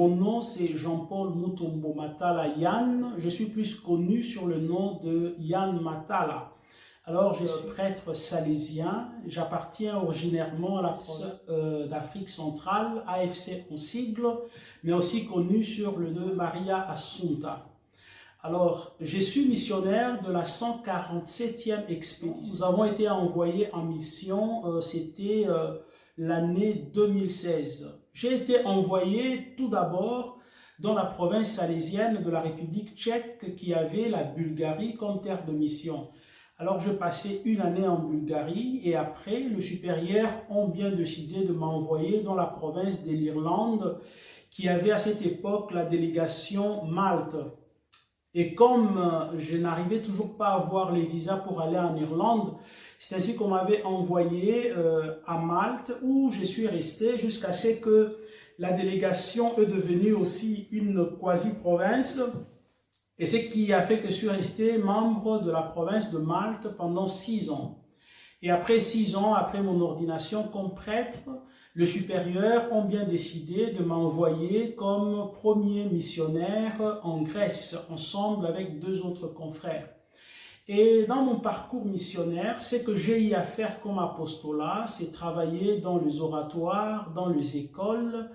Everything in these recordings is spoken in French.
mon nom c'est Jean-Paul Mutombo Matala Yann. Je suis plus connu sur le nom de Yann Matala. Alors, je suis prêtre salésien. J'appartiens originairement à la province d'Afrique centrale, AFC en sigle, mais aussi connu sur le de Maria Assunta. Alors, je suis missionnaire de la 147e expédition. Nous avons été envoyés en mission, c'était l'année 2016. J'ai été envoyé tout d'abord dans la province salésienne de la République tchèque qui avait la Bulgarie comme terre de mission. Alors, je passais une année en Bulgarie et après, le supérieur ont bien décidé de m'envoyer dans la province de l'Irlande qui avait à cette époque la délégation Malte. Et comme je n'arrivais toujours pas à avoir les visas pour aller en Irlande, c'est ainsi qu'on m'avait envoyé à Malte où je suis resté jusqu'à ce que la délégation est devenue aussi une quasi-province. Et ce qui a fait que je suis resté membre de la province de Malte pendant 6 ans. Et après 6 ans, après mon ordination comme prêtre, le supérieur ont bien décidé de m'envoyer comme premier missionnaire en Grèce, ensemble avec 2 autres confrères. Et dans mon parcours missionnaire, ce que j'ai eu à faire comme apostolat, c'est travailler dans les oratoires, dans les écoles,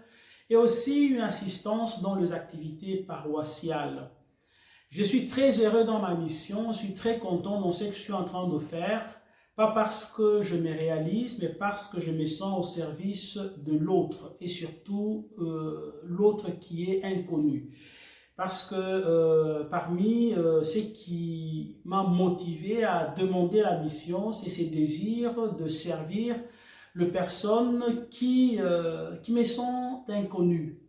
et aussi une assistance dans les activités paroissiales. Je suis très heureux dans ma mission, je suis très content dans ce que je suis en train de faire, pas parce que je me réalise, mais parce que je me sens au service de l'autre, et surtout l'autre qui est inconnu. Parce que parmi ce qui m'a motivé à demander la mission, c'est ce désir de servir les personnes qui me sont inconnues.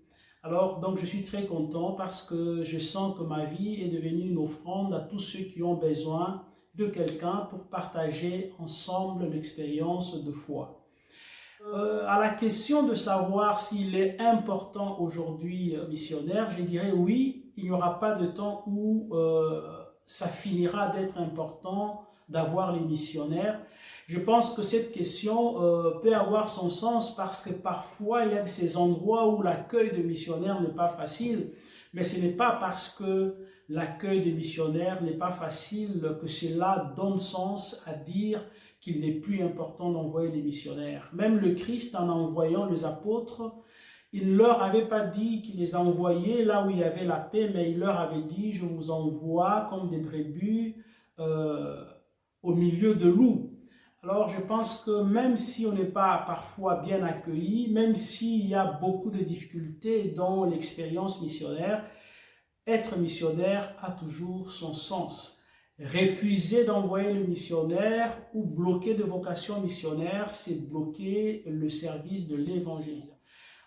Alors, donc, je suis très content parce que je sens que ma vie est devenue une offrande à tous ceux qui ont besoin de quelqu'un pour partager ensemble l'expérience de foi. À la question de savoir s'il est important aujourd'hui missionnaire, je dirais oui, il n'y aura pas de temps où ça finira d'être important d'avoir les missionnaires. Je pense que cette question peut avoir son sens parce que parfois il y a ces endroits où l'accueil de missionnaires n'est pas facile, mais ce n'est pas parce que l'accueil des missionnaires n'est pas facile que cela donne sens à dire qu'il n'est plus important d'envoyer les missionnaires. Même le Christ, en envoyant les apôtres, il ne leur avait pas dit qu'il les envoyait là où il y avait la paix, mais il leur avait dit « Je vous envoie comme des brebis au milieu de loups ». Alors je pense que même si on n'est pas parfois bien accueilli, même s'il y a beaucoup de difficultés dans l'expérience missionnaire, être missionnaire a toujours son sens. Refuser d'envoyer le missionnaire ou bloquer de vocation missionnaire, c'est bloquer le service de l'évangile.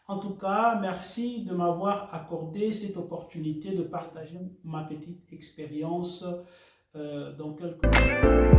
En tout cas, merci de m'avoir accordé cette opportunité de partager ma petite expérience dans quelques minutes.